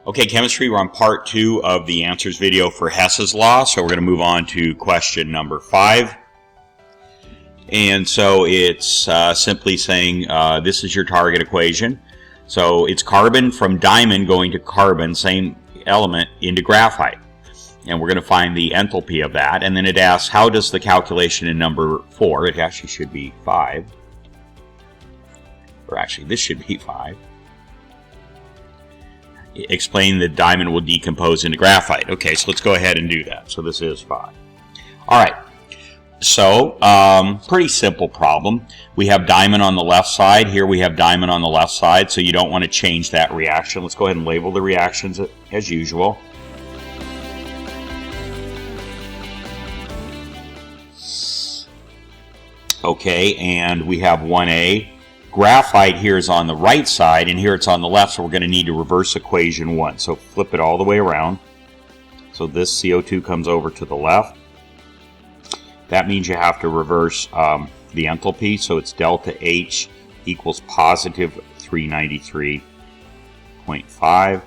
Okay, chemistry, we're on part 2 of the answers video for Hess's law, so we're going to move on to question number 5. And so it's simply saying this is your target equation. So it's carbon from diamond going to carbon, same element, into graphite. And we're going to find the enthalpy of that. And then it asks, how does the calculation in number 4, it actually should be 5, or actually this should be 5, explain that diamond will decompose into graphite. Okay, so let's go ahead and do that. So this is 5. All right. So, pretty simple problem. We have diamond on the left side. Here we have diamond on the left side, so you don't want to change that reaction. Let's go ahead and label the reactions as usual. Okay, and we have 1A. Graphite here is on the right side, and here it's on the left, so we're going to need to reverse equation 1. So flip it all the way around. So this CO2 comes over to the left. That means you have to reverse the enthalpy, so it's delta H equals positive 393.5.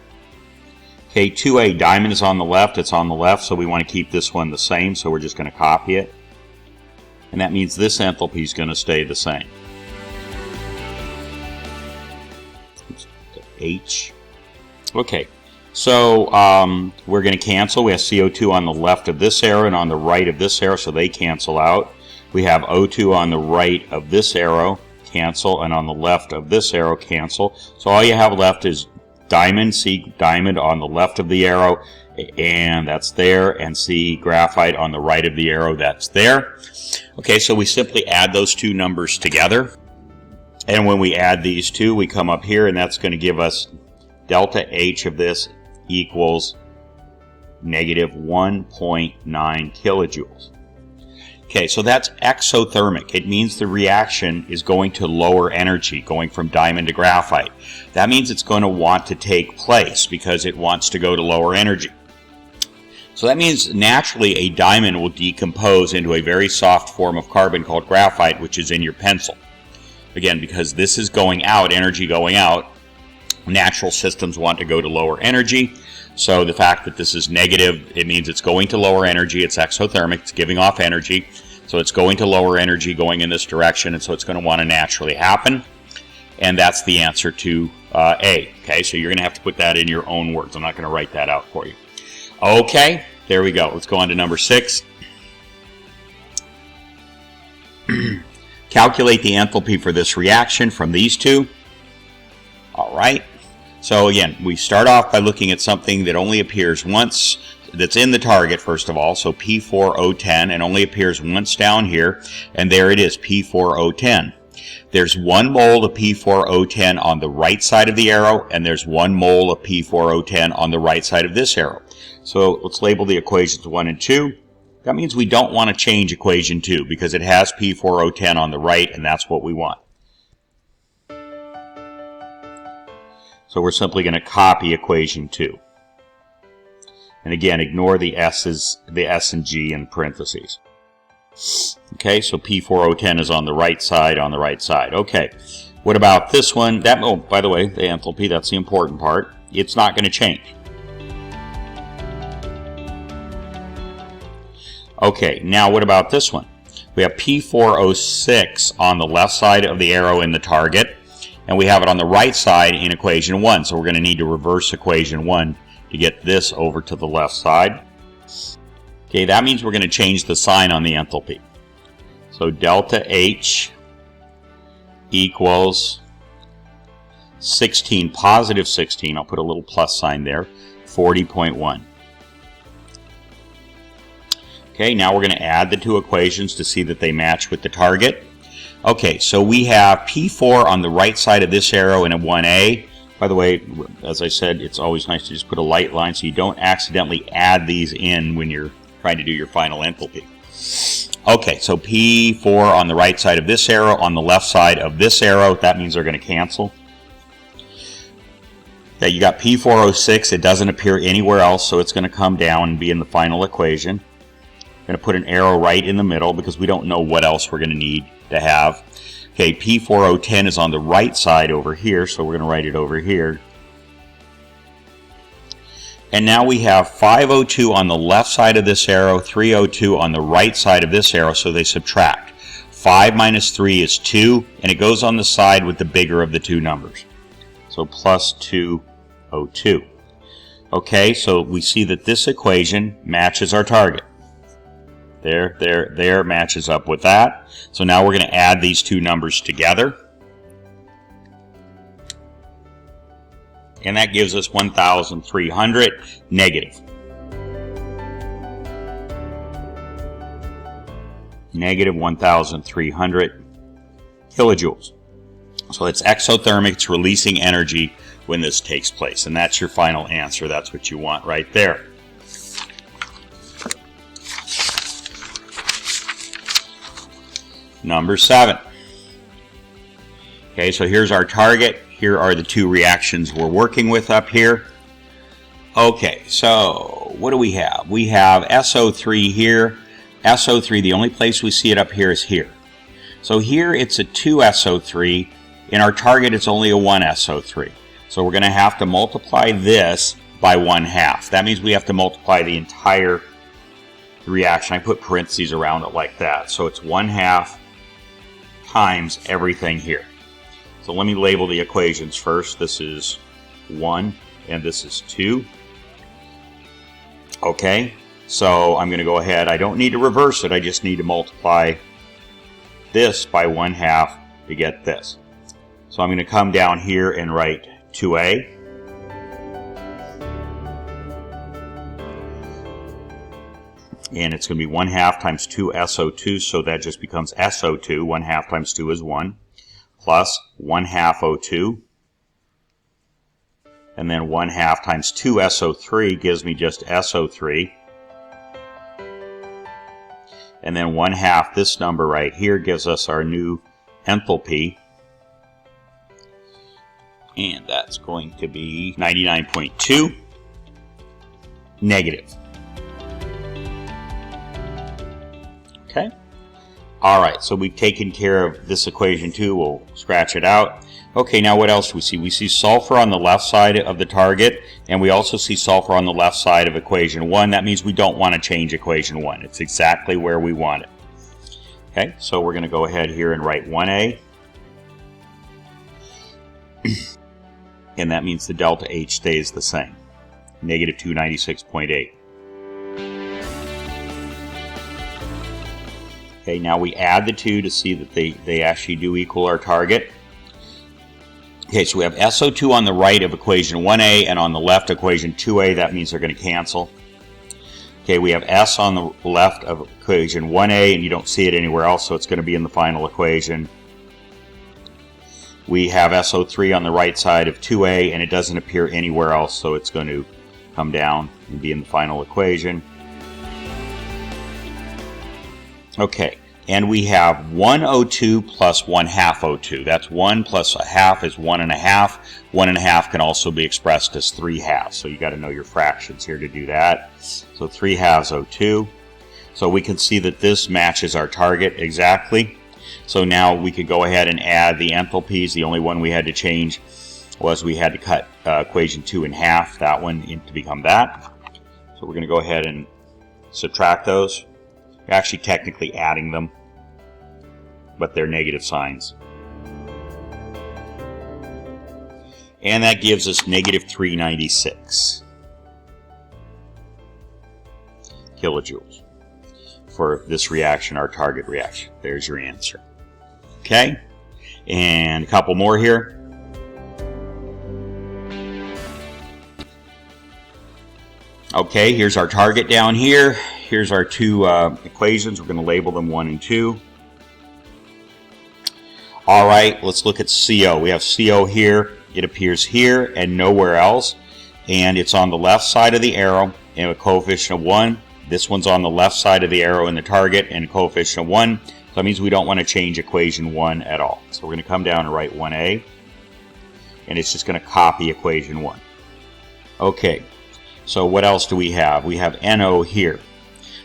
Okay, 2A, diamond is on the left, it's on the left, so we want to keep this one the same, so we're just going to copy it. And that means this enthalpy is going to stay the same. H. Okay, so we're going to cancel. We have CO2 on the left of this arrow and on the right of this arrow, so they cancel out. We have O2 on the right of this arrow, cancel, and on the left of this arrow, cancel. So all you have left is diamond, C diamond on the left of the arrow, and that's there, and C graphite on the right of the arrow, that's there. Okay, so we simply add those two numbers together. And when we add these two, we come up here, and that's going to give us delta H of this equals negative 1.9 kilojoules. Okay, so that's exothermic. It means the reaction is going to lower energy, going from diamond to graphite. That means it's going to want to take place because it wants to go to lower energy. So that means naturally a diamond will decompose into a very soft form of carbon called graphite, which is in your pencil. Again, because this is going out, energy going out, natural systems want to go to lower energy. So the fact that this is negative, it means it's going to lower energy. It's exothermic. It's giving off energy. So it's going to lower energy going in this direction, and so it's going to want to naturally happen. And that's the answer to A. Okay, so you're going to have to put that in your own words. I'm not going to write that out for you. Okay, there we go. Let's go on to number 6. Calculate the enthalpy for this reaction from these two. All right. So again, we start off by looking at something that only appears once, that's in the target first of all, so P4O10, and only appears once down here, and there it is, P4O10. There's 1 mole of P4O10 on the right side of the arrow, and there's 1 mole of P4O10 on the right side of this arrow. So let's label the equations 1 and 2. That means we don't want to change equation 2 because it has P4O10 on the right, and that's what we want. So we're simply going to copy equation 2. And again, ignore the S and G in parentheses. Okay, so P4O10 is on the right side, on the right side. Okay, what about this one? Oh, by the way, the enthalpy, that's the important part. It's not going to change. Okay, now what about this one? We have P4O6 on the left side of the arrow in the target, and we have it on the right side in equation 1. So we're going to need to reverse equation 1 to get this over to the left side. Okay, that means we're going to change the sign on the enthalpy. So delta H equals 16, positive 16, I'll put a little plus sign there, 40.1. Okay, now we're going to add the two equations to see that they match with the target. Okay, so we have P4 on the right side of this arrow in a 1A. By the way, as I said, it's always nice to just put a light line so you don't accidentally add these in when you're trying to do your final enthalpy. Okay, so P4 on the right side of this arrow, on the left side of this arrow, that means they're going to cancel. Okay, you got P4O6, it doesn't appear anywhere else, so it's going to come down and be in the final equation. I'm going to put an arrow right in the middle because we don't know what else we're going to need to have. Okay, P4O10 is on the right side over here, so we're going to write it over here. And now we have 502 on the left side of this arrow, 302 on the right side of this arrow, so they subtract. 5 minus 3 is 2, and it goes on the side with the bigger of the two numbers. So plus 202. Okay, so we see that this equation matches our target. There matches up with that. So now we're going to add these two numbers together. And that gives us 1,300 negative. Negative 1,300 kilojoules. So it's exothermic, it's releasing energy when this takes place. And that's your final answer. That's what you want right there. Number 7. Okay, so here's our target. Here are the two reactions we're working with up here. Okay, so what do we have? We have SO3 here. SO3, the only place we see it up here is here. So here it's a 2SO3. In our target, it's only a 1SO3. So we're going to have to multiply this by 1/2. That means we have to multiply the entire reaction. I put parentheses around it like that. So it's 1/2 times everything here. So let me label the equations first. This is 1 and this is 2. Okay, so I'm going to go ahead. I don't need to reverse it. I just need to multiply this by 1/2 to get this. So I'm going to come down here and write 2A. And it's going to be 1/2 times 2SO2, so that just becomes SO2. 1/2 times 2 is 1. Plus 1/2 O2. And then 1/2 times 2SO3 gives me just SO3. And then 1/2, this number right here, gives us our new enthalpy. And that's going to be 99.2 negative. Okay. All right, so we've taken care of this equation too. We'll scratch it out. Okay, now what else do we see? We see sulfur on the left side of the target, and we also see sulfur on the left side of equation 1. That means we don't want to change equation 1. It's exactly where we want it. Okay, so we're going to go ahead here and write 1A. And that means the delta H stays the same, negative 296.8. Okay, now we add the two to see that they actually do equal our target. Okay, so we have SO2 on the right of equation 1A and on the left equation 2A. That means they're going to cancel. Okay, we have S on the left of equation 1A, and you don't see it anywhere else, so it's going to be in the final equation. We have SO3 on the right side of 2A, and it doesn't appear anywhere else, so it's going to come down and be in the final equation. Okay, and we have 1O2 plus 1/2 O2. That's 1 plus 1/2 is 1.5. 1.5 can also be expressed as 3/2. So you got to know your fractions here to do that. So 3/2 O2. So we can see that this matches our target exactly. So now we could go ahead and add the enthalpies. The only one we had to change was we had to cut equation 2 in half, that one to become that. So we're going to go ahead and subtract those. You're actually technically adding them, but they're negative signs. And that gives us negative 396 kilojoules for this reaction, our target reaction. There's your answer. Okay, and a couple more here. Okay, here's our target down here. Here's our two equations. We're going to label them 1 and 2. All right, let's look at CO. We have CO here. It appears here and nowhere else. And it's on the left side of the arrow and a coefficient of 1. This one's on the left side of the arrow in the target and a coefficient of 1. So that means we don't want to change equation 1 at all. So we're going to come down and write 1A. And it's just going to copy equation 1. Okay. So what else do we have? We have NO here.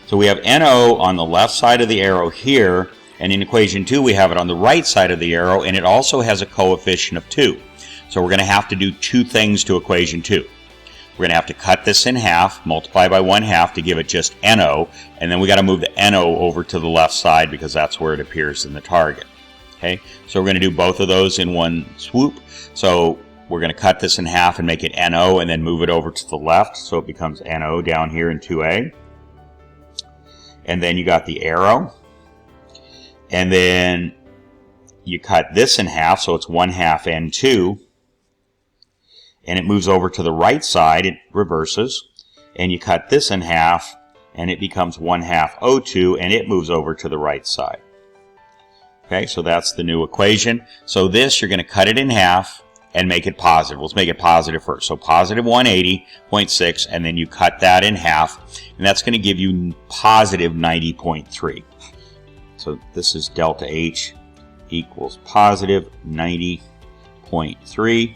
So we have NO on the left side of the arrow here, and in equation 2 we have it on the right side of the arrow, and it also has a coefficient of 2. So we're going to have to do two things to equation 2. We're going to have to cut this in half, multiply by 1/2 to give it just NO, and then we got to move the NO over to the left side because that's where it appears in the target. Okay, so we're going to do both of those in one swoop. So we're going to cut this in half and make it NO and then move it over to the left so it becomes NO down here in 2A. And then you got the arrow. And then you cut this in half, so it's 1/2 N2. And it moves over to the right side, it reverses. And you cut this in half, and it becomes 1/2 O2, and it moves over to the right side. Okay, so that's the new equation. So this, you're going to cut it in half and make it positive. Let's make it positive first. So positive 180.6, and then you cut that in half, and that's going to give you positive 90.3. So this is delta H equals positive 90.3.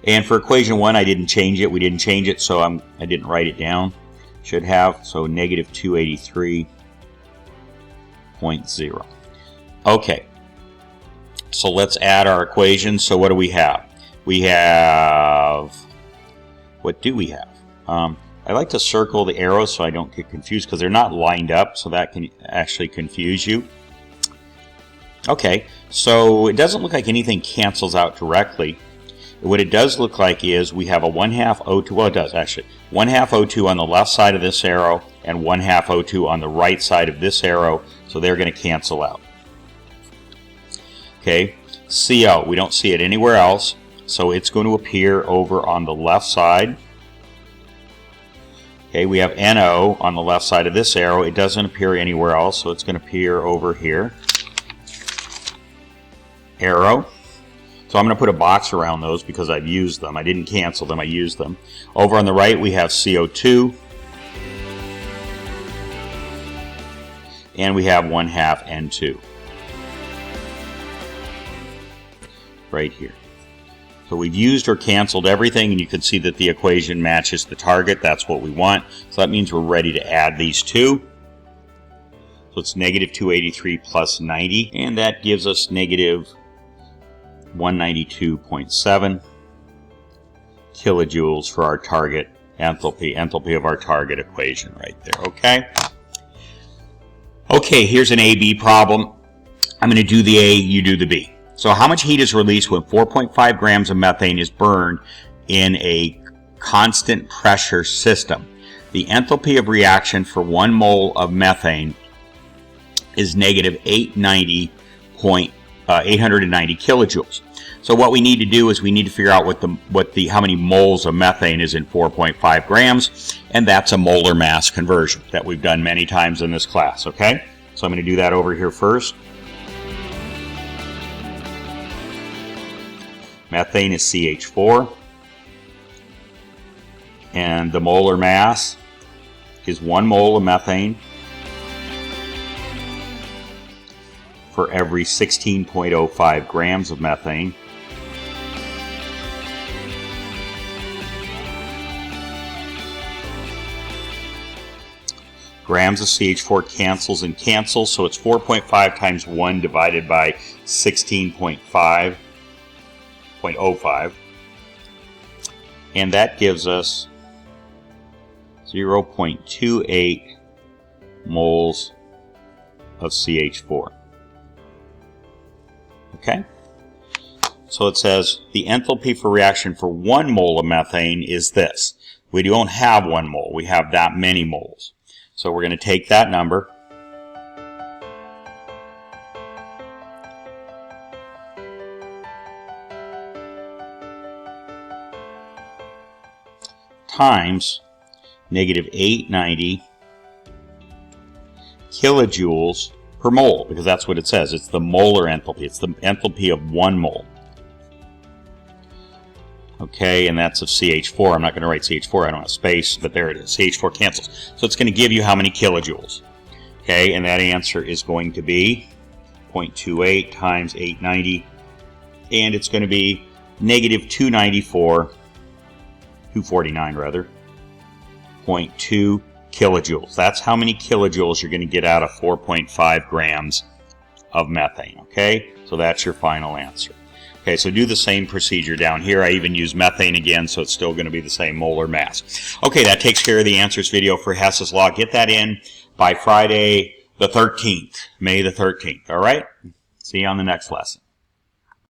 And for equation 1, I didn't change it. We didn't change it, so I didn't write it down. Should have, so negative 283.0. Okay, so let's add our equations. So what do we have? We have, what do we have? I like to circle the arrows so I don't get confused because they're not lined up, so that can actually confuse you. Okay, so it doesn't look like anything cancels out directly. What it does look like is we have a 1/2 O2, well it does actually, 1/2 O2 on the left side of this arrow and 1/2 O2 on the right side of this arrow, so they're going to cancel out. Okay, CO, we don't see it anywhere else, so it's going to appear over on the left side. Okay, we have NO on the left side of this arrow. It doesn't appear anywhere else, so it's going to appear over here. Arrow. So I'm going to put a box around those because I've used them. I didn't cancel them, I used them. Over on the right we have CO2. And we have 1/2 N2. Right here. So we've used or canceled everything, and you can see that the equation matches the target. That's what we want. So that means we're ready to add these two. So it's negative 283 plus 90, and that gives us negative 192.7 kilojoules for our target enthalpy of our target equation right there, okay? Okay, here's an A-B problem. I'm going to do the A, you do the B. So how much heat is released when 4.5 grams of methane is burned in a constant pressure system? The enthalpy of reaction for 1 mole of methane is negative 890 kilojoules. So what we need to do is we need to figure out how many moles of methane is in 4.5 grams, and that's a molar mass conversion that we've done many times in this class, okay? So I'm going to do that over here first. Methane is CH4, and the molar mass is 1 mole of methane for every 16.05 grams of methane. Grams of CH4 cancels and cancels, so it's 4.5 times 1 divided by 16.05. And that gives us 0.28 moles of CH4. Okay? So it says the enthalpy for reaction for 1 mole of methane is this. We don't have 1 mole, we have that many moles. So we're going to take that number times negative 890 kilojoules per mole, because that's what it says. It's the molar enthalpy. It's the enthalpy of 1 mole. Okay, and that's of CH4. I'm not going to write CH4. I don't have space, but there it is. CH4 cancels. So it's going to give you how many kilojoules. Okay, and that answer is going to be 0.28 times 890, and it's going to be negative 249 rather, 0.2 kilojoules. That's how many kilojoules you're going to get out of 4.5 grams of methane, okay? So that's your final answer. Okay, so do the same procedure down here. I even use methane again, so it's still going to be the same molar mass. Okay, that takes care of the answers video for Hess's Law. Get that in by Friday the 13th, May the 13th. All right? See you on the next lesson.